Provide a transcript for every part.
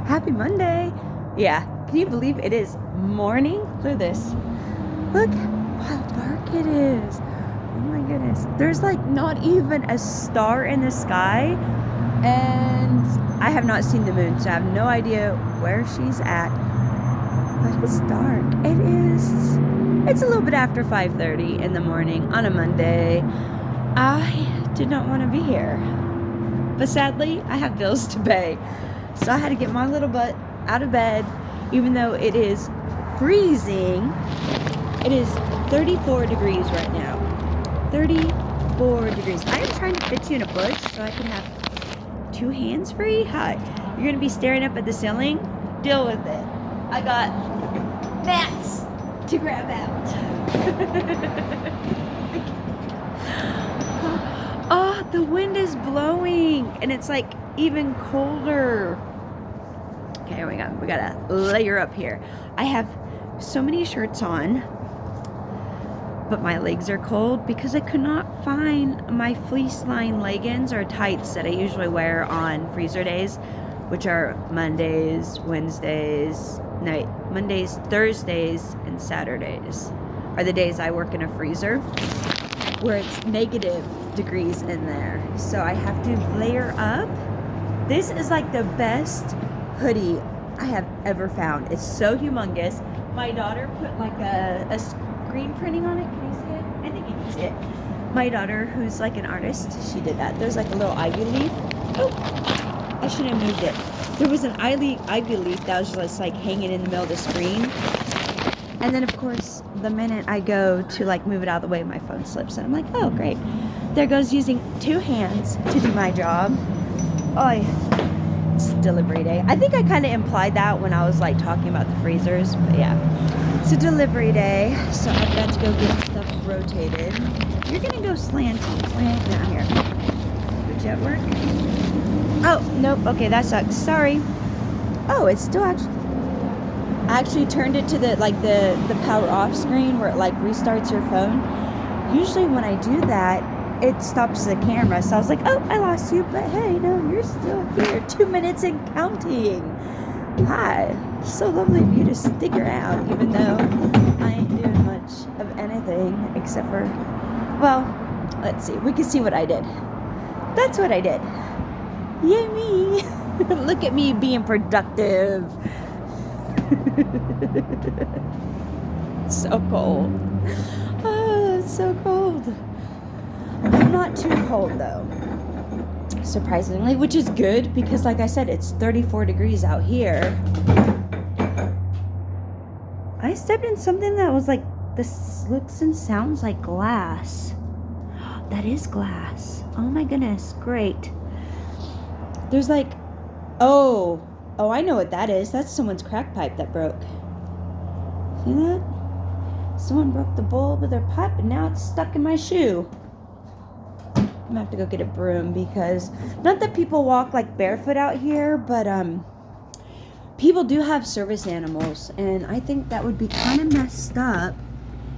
Happy Monday. Yeah, can you believe it is morning? Look at this. Look how dark it is. Oh my goodness. There's like not even a star in the sky. And I have not seen the moon, so I have no idea where she's at. But it's dark. It's a little bit after 5:30 in the morning on a Monday. I did not want to be here. But sadly, I have bills to pay. So I had to get my little butt out of bed, even though it is freezing. It is 34 degrees right now. 34 degrees. I am trying to fit you in a bush so I can have 2 hands free. Hi. You're going to be staring up at the ceiling? Deal with it. I got mats to grab out. Oh, the wind is blowing and it's like even colder. Okay, we gotta layer up here. I have so many shirts on, but my legs are cold because I could not find my fleece line leggings or tights that I usually wear on freezer days, which are Mondays, Thursdays, and Saturdays are the days I work in a freezer where it's negative degrees in there. So I have to layer up. This is like the best hoodie I have ever found. It's so humongous. My daughter put like a screen printing on it. Can you see it? I think you can see it. My daughter, who's like an artist, she did that. There's like a little ivy leaf. Oh, I should have moved it. There was an ivy leaf that was just like hanging in the middle of the screen. And then of course, the minute I go to like move it out of the way, my phone slips and I'm like, oh great. There goes using 2 hands to do my job. Oh, it's delivery day. I think I kind of implied that when I was like talking about the freezers, but yeah. It's a delivery day, so I've got to go get stuff rotated. You're gonna go slanty. Slant down here. Would you at work? Oh, nope. Okay, that sucks. Sorry. Oh, it's still I actually turned it to the power off screen where it like restarts your phone. Usually when I do that, it stops the camera. So I was like, oh, I lost you, but hey, no, you're still here. 2 minutes and counting. Hi. So lovely of you to stick around, even though I ain't doing much of anything except for, well, let's see. We can see what I did. That's what I did. Yay me. Look at me being productive. It's so cold. Oh, it's so cold. I'm not too cold though, surprisingly, which is good because like I said, it's 34 degrees out here. I stepped in something that was like, this looks and sounds like glass. That is glass. Oh my goodness, great. There's like, oh, I know what that is. That's someone's crack pipe that broke. See that? Someone broke the bulb of their pipe and now it's stuck in my shoe. I'm gonna have to go get a broom because, not that people walk like barefoot out here, but people do have service animals and I think that would be kind of messed up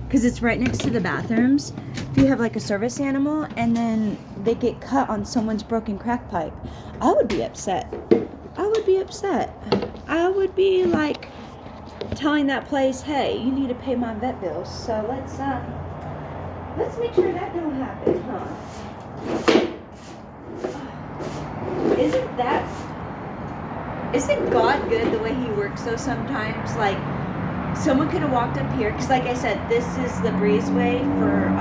because it's right next to the bathrooms. If you have like a service animal and then they get cut on someone's broken crack pipe, I would be upset. I would be upset. I would be like telling that place, hey, you need to pay my vet bills. So let's make sure that don't happen, huh? Isn't God good the way he works though sometimes? Like, someone could have walked up here, because like I said, this is the breezeway for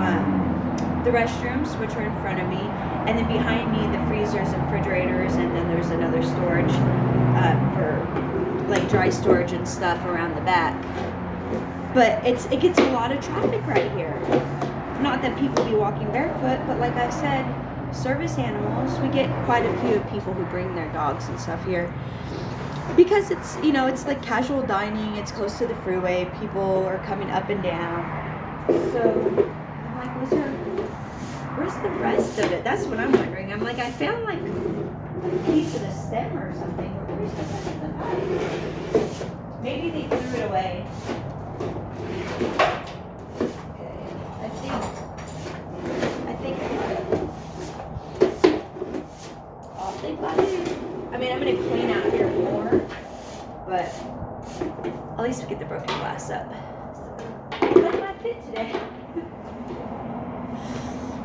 the restrooms, which are in front of me, and then behind me the freezers and refrigerators, and then there's another storage for like dry storage and stuff around the back. But it gets a lot of traffic right here. Not that people be walking barefoot, but like I said, service animals, we get quite a few people who bring their dogs and stuff here. Because it's, you know, it's like casual dining, it's close to the freeway, people are coming up and down. So, I'm like, where's the rest of it? That's what I'm wondering. I'm like, I found like a piece of the stem or something. Where's the rest of the pipe? Maybe they threw it away. Okay, I think I got it. Oh, they got it. I mean, I'm going to clean out here more. but at least we get the broken glass up. So, look at my fit today.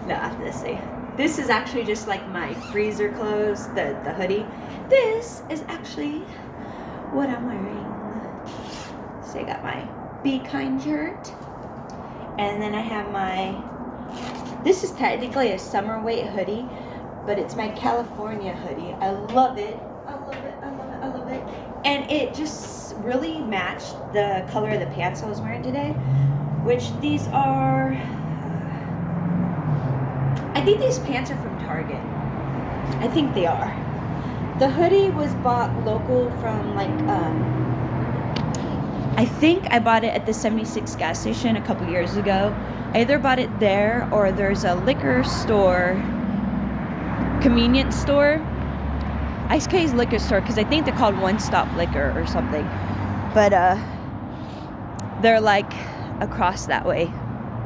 Nah, let's see. This is actually just like my freezer clothes, the hoodie. This is actually what I'm wearing. So I got my Be Kind shirt. And then I have my, this is technically a summer weight hoodie, but it's my California hoodie. I love it. I love it. I love it. I love it. And it just really matched the color of the pants I was wearing today, which these are, I think these pants are from Target. I think they are. The hoodie was bought local from like, I think I bought it at the 76 gas station a couple years ago. I either bought it there or there's a liquor store, convenience store. Ice K's liquor store, because I think they're called One Stop Liquor or something. But they're like across that way.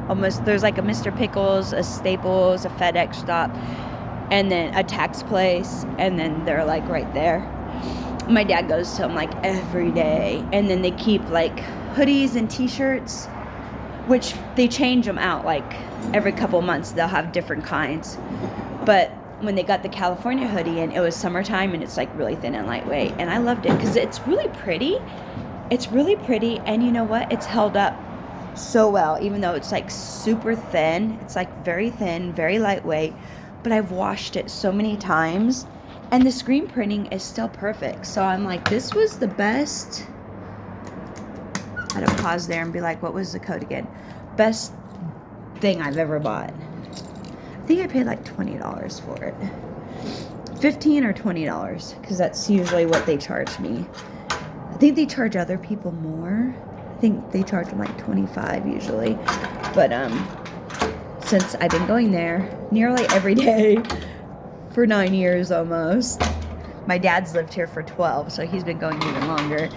Almost, there's like a Mr. Pickles, a Staples, a FedEx stop, and then a tax place, and then they're like right there. My dad goes to them like every day, and then they keep like hoodies and t-shirts, which they change them out like every couple months. They'll have different kinds. But when they got the California hoodie in, it was summertime and it's like really thin and lightweight, and I loved it because it's really pretty. It's really pretty, and you know what? It's held up so well, even though it's like super thin. It's like very thin, very lightweight, but I've washed it so many times and the screen printing is still perfect. So I'm like, this was the best. I had to pause there and be like, what was the code again? Best thing I've ever bought. I think I paid like $20 for it. $15 or $20, because that's usually what they charge me. I think they charge other people more. I think they charge them like $25 usually. But since I've been going there nearly every day for 9 years almost. My dad's lived here for 12, so he's been going even longer.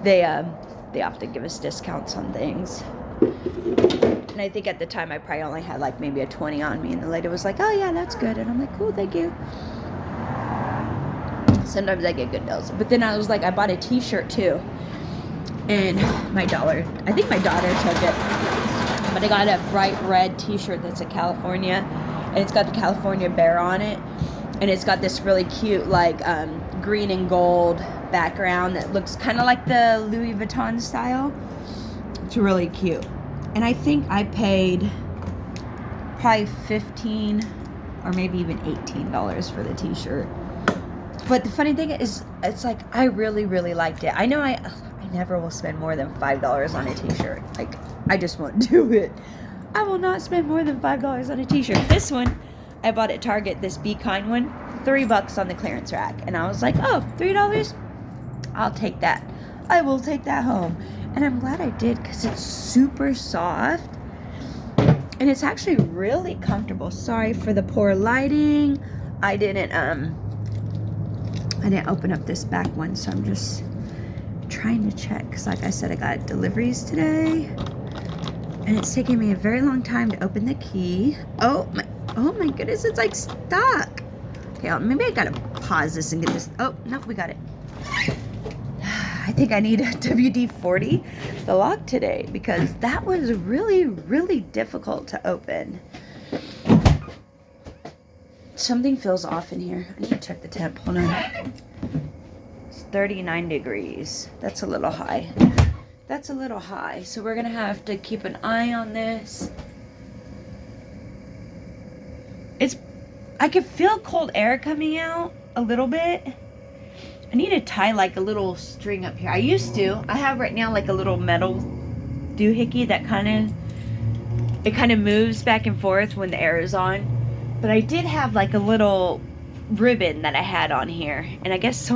They often give us discounts on things. And I think at the time I probably only had like maybe a 20 on me, and the lady was like, oh yeah, that's good. And I'm like, cool, thank you. Sometimes I get good deals. But then I was like, I bought a t-shirt too. And I think my daughter took it, but I got a bright red t-shirt that's a California, and it's got the California bear on it, and it's got this really cute like green and gold background that looks kind of like the Louis Vuitton style. It's really cute. And I think I paid probably $15 or maybe even $18 for the t-shirt. But the funny thing is, it's like I really, really liked it. I know I never will spend more than $5 on a t-shirt. Like, I just won't do it. I will not spend more than $5 on a t-shirt. This one, I bought at Target, this Be Kind one, $3 on the clearance rack. And I was like, oh, $3? I'll take that. I will take that home. And I'm glad I did, because it's super soft. And it's actually really comfortable. Sorry for the poor lighting. I didn't open up this back one, so I'm just trying to check, because like I said, I got deliveries today and it's taking me a very long time to open the key. Oh my goodness, it's like stuck. Okay, maybe I gotta pause this and get this. Oh no, we got it. I think I need a WD-40 the lock today, because that was really, really difficult to open. Something feels off in here. I need to check the temp. Hold on. 39 degrees. That's a little high. That's a little high. So we're gonna have to keep an eye on this. I can feel cold air coming out a little bit. I need to tie like a little string up here. I used to. I have right now like a little metal doohickey that kind of moves back and forth when the air is on. But I did have like a little ribbon that I had on here, and I guess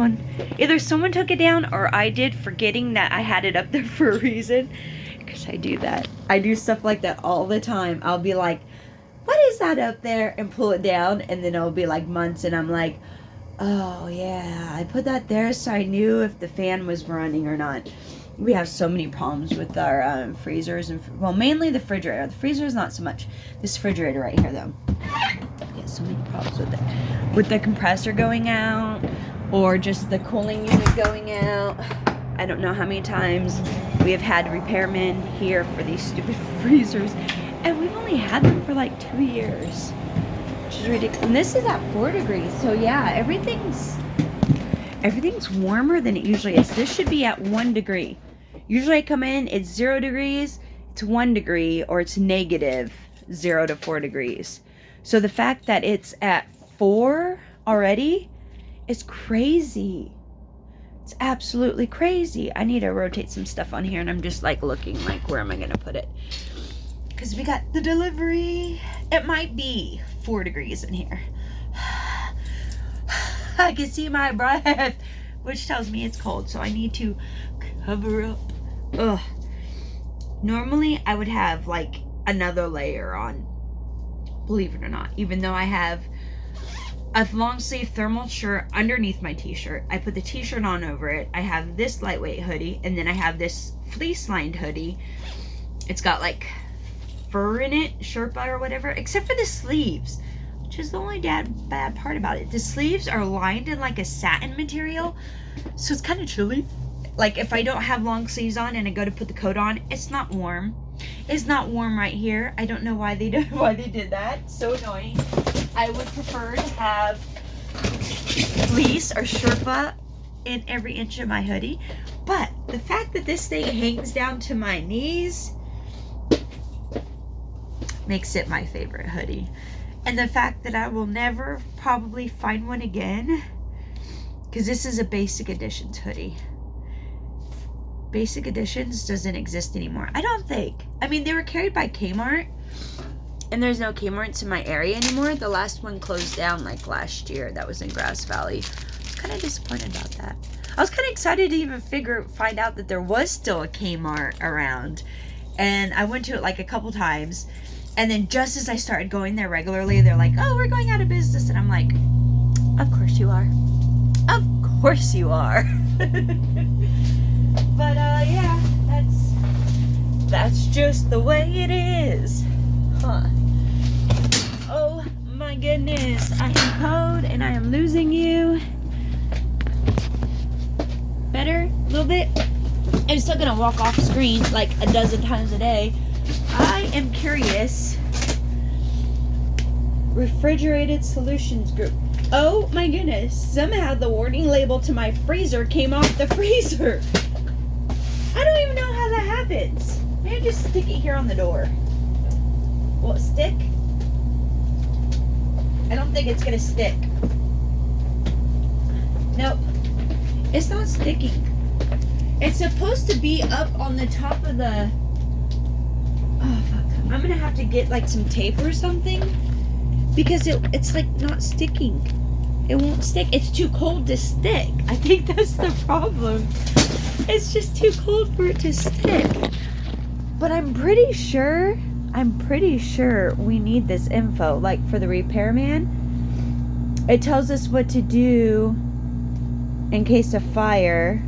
either someone took it down or I did, forgetting that I had it up there for a reason, because I do that. I do stuff like that all the time. I'll be like, what is that up there, and pull it down, and then it'll be like months and I'm like, oh yeah, I put that there so I knew if the fan was running or not. We have so many problems with our freezers, and well, mainly the refrigerator. The freezer is not so much. This refrigerator right here though, yeah, so many problems with it. With the compressor going out, or just the cooling unit going out. I don't know how many times we have had repairmen here for these stupid freezers, and we've only had them for like 2 years, which is ridiculous. And this is at 4 degrees, so yeah, everything's warmer than it usually is. This should be at 1 degree. Usually I come in, it's 0 degrees, it's 1 degree, or it's negative 0 to 4 degrees. So the fact that it's at 4 already is crazy. It's absolutely crazy. I need to rotate some stuff on here, and I'm just like looking like, where am I gonna put it? Because we got the delivery. It might be 4 degrees in here. I can see my breath, which tells me it's cold, so I need to cover up. Ugh. Normally I would have like another layer on, believe it or not, even though I have a long sleeve thermal shirt underneath my t-shirt. I put the t-shirt on over it. I have this lightweight hoodie, and then I have this fleece lined hoodie. It's got like fur in it, Sherpa or whatever, except for the sleeves, which is the only bad part about it. The sleeves are lined in like a satin material, so it's kind of chilly. Like if I don't have long sleeves on and I go to put the coat on, it's not warm. It's not warm right here. I don't know why they did that. So annoying. I would prefer to have fleece or Sherpa in every inch of my hoodie, but the fact that this thing hangs down to my knees makes it my favorite hoodie. And the fact that I will never probably find one again, because this is a Basic Editions hoodie. Basic Editions doesn't exist anymore, I don't think. I mean, they were carried by Kmart, and there's no Kmart's in my area anymore. The last one closed down like last year. That was in Grass Valley. I was kind of disappointed about that. I was kind of excited to even find out that there was still a Kmart around, and I went to it like a couple times, and then just as I started going there regularly, they're like, oh, we're going out of business, and I'm like, of course you are. Of course you are. But yeah, that's just the way it is. Huh. Oh my goodness, I am cold and I am losing you. Better? A little bit? I'm still gonna walk off screen like a dozen times a day. I am curious. Refrigerated Solutions Group. Oh my goodness, somehow the warning label to my freezer came off the freezer. I don't even know how that happens. Maybe just stick it here on the door. Will it stick? I don't think it's gonna stick. Nope. It's not sticking. It's supposed to be up on the top of the... Oh, fuck. I'm gonna have to get like some tape or something, because it's like not sticking. It won't stick. It's too cold to stick. I think that's the problem. It's just too cold for it to stick. But I'm pretty sure we need this info. Like for the repairman, it tells us what to do in case of fire.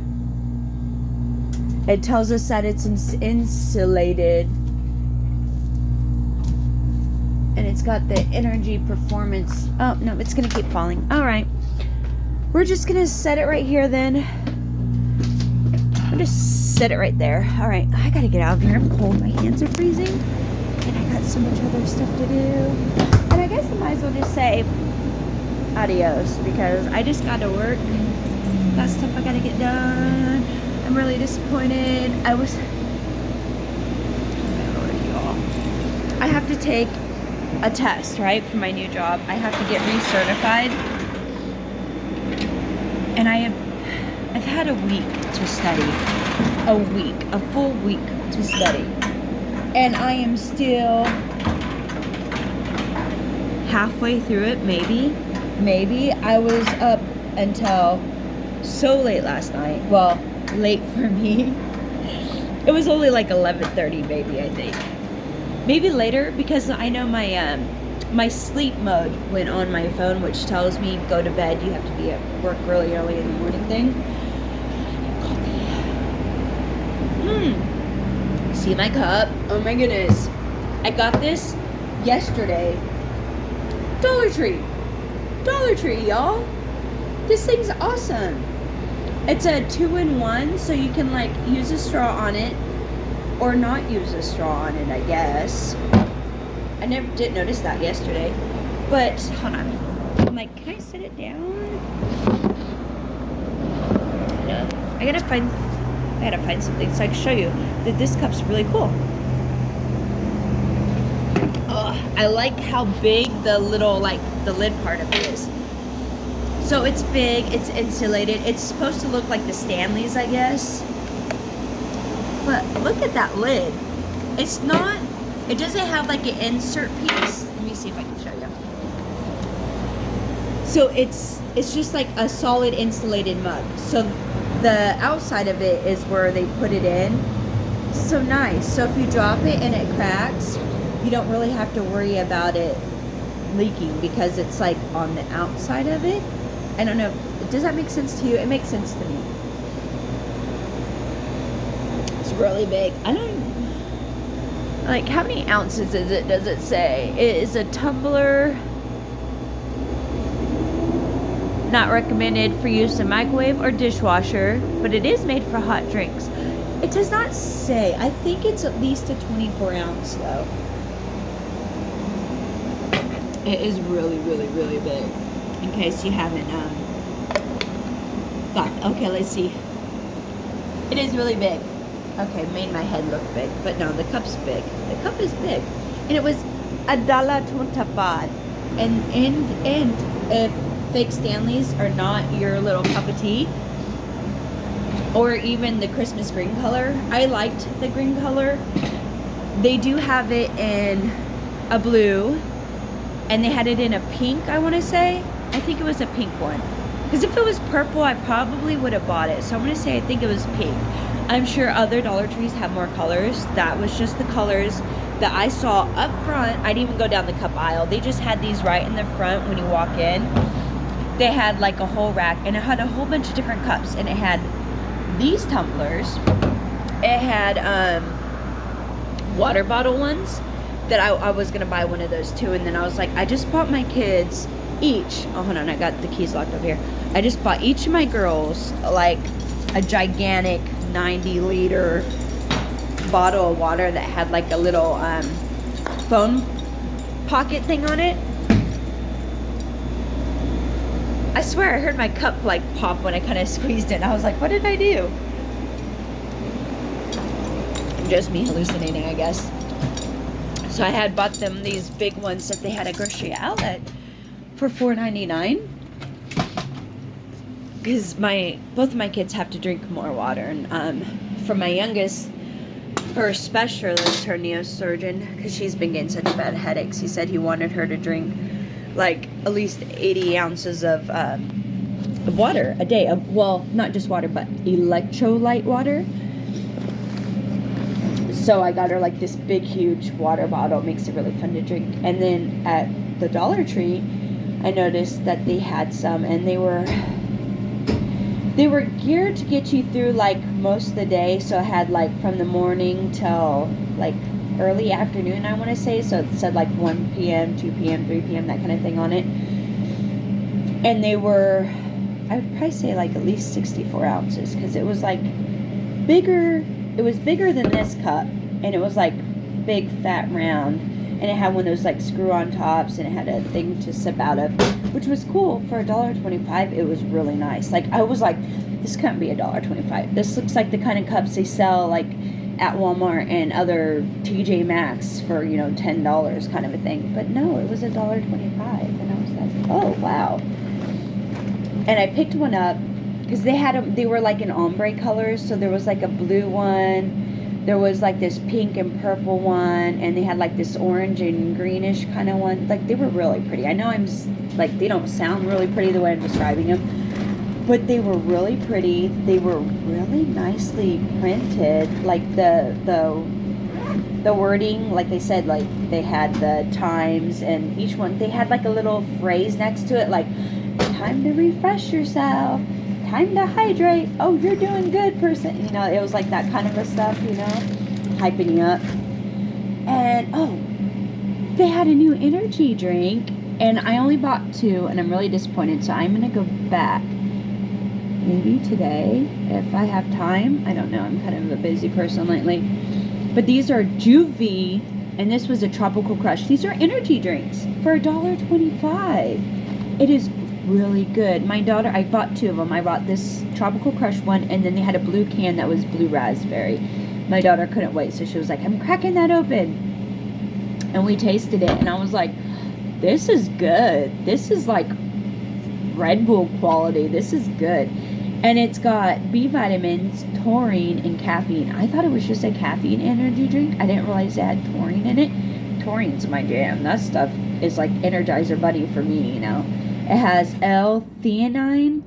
It tells us that it's insulated. And it's got the energy performance. Oh, no, it's going to keep falling. All right. We're just going to set it right here then. I'll just set it right there. All right. I got to get out of here. I'm cold. My hands are freezing. And I got so much other stuff to do. And I guess I might as well just say adios, because I just got to work. Got stuff I got to get done. I'm really disappointed. I have to take a test, right, for my new job. I have to get recertified, and I've had a week to study, a full week to study, and I am still halfway through it. Maybe I was up until so late last night. Well, late for me. It was only like 11:30 maybe, I think. Maybe later, because I know my sleep mode went on my phone, which tells me go to bed, you have to be at work really early in the morning thing. See my cup? Oh my goodness. I got this yesterday. Dollar Tree, y'all. This thing's awesome. It's a 2-in-1, so you can like use a straw on it or not use a straw on it, I guess. I never did notice that yesterday. But hold on. I'm like, can I set it down? No. I gotta find something so I can show you that this cup's really cool. Oh, I like how big the little, like, the lid part of it is. So it's big, it's insulated. It's supposed to look like the Stanleys, I guess. But look at that lid. It's not, it doesn't have like an insert piece. Let me see if I can show you. So it's just like a solid insulated mug. So the outside of it is where they put it in. So nice. So if you drop it and it cracks, you don't really have to worry about it leaking because it's like on the outside of it. I don't know. Does that make sense to you? It makes sense to me. It's really big. I don't like how many ounces is it? Does it say? It is a tumbler. Not recommended for use in microwave or dishwasher, but it is made for hot drinks. It does not say. I think it's at least a 24 ounce though. It is really, really, really big. In case you haven't got. Okay, let's see. It is really big. Okay, made my head look big, but no, the cup's big. The cup is big, and it was $1.25. And if fake Stanleys are not your little cup of tea, or even the Christmas green color, I liked the green color. They do have it in a blue, and they had it in a pink, I want to say. I think it was a pink one. Because if it was purple, I probably would have bought it. So I'm going to say I think it was pink. I'm sure other Dollar Trees have more colors. That was just the colors that I saw up front. I didn't even go down the cup aisle. They just had these right in the front when you walk in. They had like a whole rack, and it had a whole bunch of different cups. And it had these tumblers. It had water bottle ones that I was going to buy one of those too. And then I was like, I just bought my kids each. Oh, hold on. I got the keys locked over here. I just bought each of my girls like a gigantic 90-liter bottle of water that had like a little phone pocket thing on it. I swear I heard my cup like pop when I kind of squeezed it. I was like, what did I do? Just me hallucinating, I guess. So I had bought them these big ones that they had at Grocery Outlet for $4.99. Because both of my kids have to drink more water. And for my youngest, her specialist, her neurosurgeon, because she's been getting such bad headaches, he said he wanted her to drink like at least 80 ounces of water a day. Well, not just water, but electrolyte water. So I got her like this big, huge water bottle. It makes it really fun to drink. And then at the Dollar Tree, I noticed that they had some, and they were geared to get you through like most of the day. So it had like from the morning till like early afternoon, I want to say. So it said like 1 p.m., 2 p.m., 3 p.m., that kind of thing on it. And they were, I would probably say like at least 64 ounces because it was like bigger. It was bigger than this cup, and it was like big, fat, round, and it had one of those like screw-on tops, and it had a thing to sip out of, which was cool. For $1.25, it was really nice. Like I was like, this can't be $1.25. This looks like the kind of cups they sell like at Walmart and other TJ Maxx for, you know, $10 kind of a thing. But no, it was $1.25, and I was like, oh wow. And I picked one up. Because they were like in ombre colors, so there was like a blue one, there was like this pink and purple one, and they had like this orange and greenish kind of one. Like they were really pretty. I know like they don't sound really pretty the way I'm describing them, but they were really pretty. They were really nicely printed. Like the wording, like they said, like they had the times, and each one they had like a little phrase next to it, like time to refresh yourself. Time to hydrate. Oh, you're doing good, person. You know, it was like that kind of a stuff, you know, hyping you up. And, oh, they had a new energy drink, and I only bought 2, and I'm really disappointed, so I'm going to go back. maybe today if I have time. I don't know. I'm kind of a busy person lately. But these are Juvie, and this was a Tropical Crush. These are energy drinks for $1.25. It is really good. My daughter, I bought 2 of them. I bought this Tropical Crush one, and then they had a blue can that was blue raspberry. My daughter couldn't wait, so she was like, I'm cracking that open. And we tasted it, and I was like, this is good. This is like Red Bull quality. This is good. And it's got B vitamins, taurine, and caffeine. I thought it was just a caffeine energy drink. I didn't realize it had taurine in it. Taurine's my jam. That stuff is like Energizer Bunny for me, you know. It has L-theanine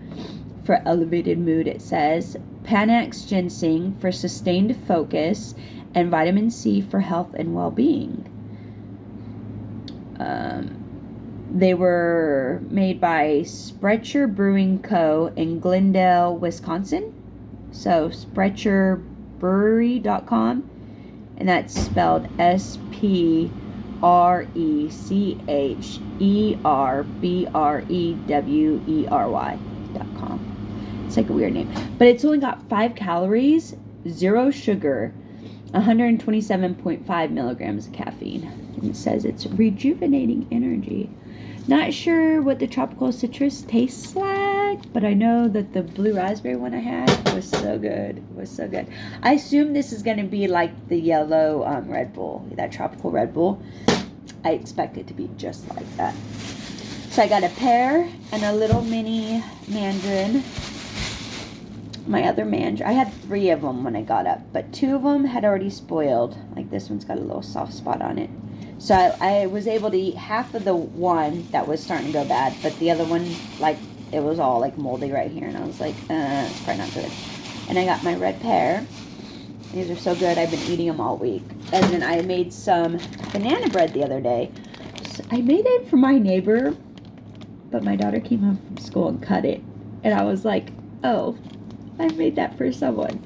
for elevated mood, it says. Panax ginseng for sustained focus. And vitamin C for health and well-being. They were made by Sprecher Brewing Co. in Glendale, Wisconsin. So, SprecherBrewery.com. And that's spelled SprecherBrewery.com. It's like a weird name. But it's only got 5 calories, 0 sugar, 127.5 milligrams of caffeine. And it says it's rejuvenating energy. Not sure what the tropical citrus tastes like, but I know that the blue raspberry one I had was so good. It was so good. I assume this is going to be like the yellow Red Bull, that tropical Red Bull. I expect it to be just like that. So I got a pear and a little mini mandarin. My other mandarin, I had 3 of them when I got up, but 2 of them had already spoiled. Like this one's got a little soft spot on it. So I was able to eat half of the one that was starting to go bad, but the other one, like, it was all, like, moldy right here, and I was like, it's probably not good. And I got my red pear. These are so good. I've been eating them all week. And then I made some banana bread the other day. So I made it for my neighbor, but my daughter came home from school and cut it. And I was like, oh, I made that for someone.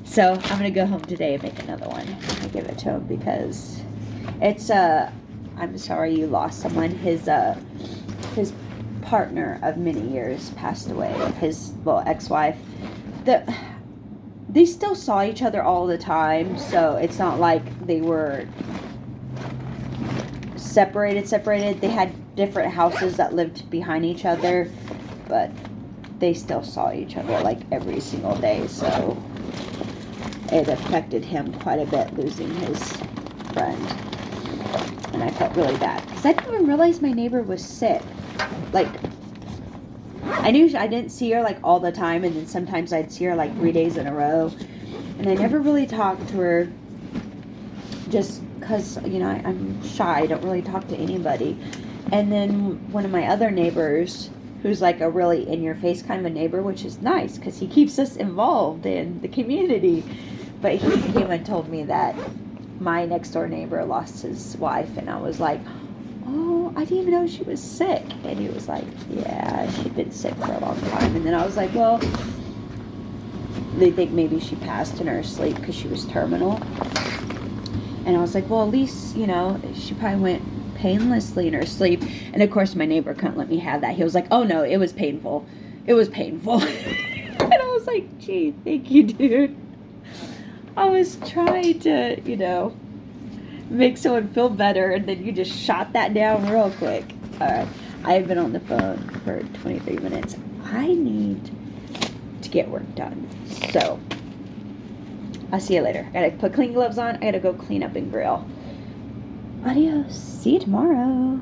So I'm going to go home today and make another one. I give it to him because... it's I'm sorry you lost someone. His partner of many years passed away. His ex-wife. They still saw each other all the time, so it's not like they were separated. They had different houses that lived behind each other, but they still saw each other like every single day. So it affected him quite a bit, losing his friend. And I felt really bad because I didn't even realize my neighbor was sick. Like, I knew I didn't see her like all the time, and then sometimes I'd see her like 3 days in a row, and I never really talked to her just because, you know, I'm shy. I don't really talk to anybody. And then one of my other neighbors, who's like a really in-your-face kind of a neighbor, which is nice because he keeps us involved in the community, but he came and told me that my next door neighbor lost his wife, and I was like, oh, I didn't even know she was sick. And he was like, yeah, she'd been sick for a long time. And then I was like, well, they think maybe she passed in her sleep because she was terminal. And I was like, well, at least, you know, she probably went painlessly in her sleep. And of course my neighbor couldn't let me have that. He was like, oh no, it was painful. It was painful. And I was like, gee, thank you, dude. I was trying to, you know, make someone feel better, and then you just shot that down real quick. Alright, I have been on the phone for 23 minutes. I need to get work done. So, I'll see you later. I gotta put clean gloves on. I gotta go clean up and grill. Adios. See you tomorrow.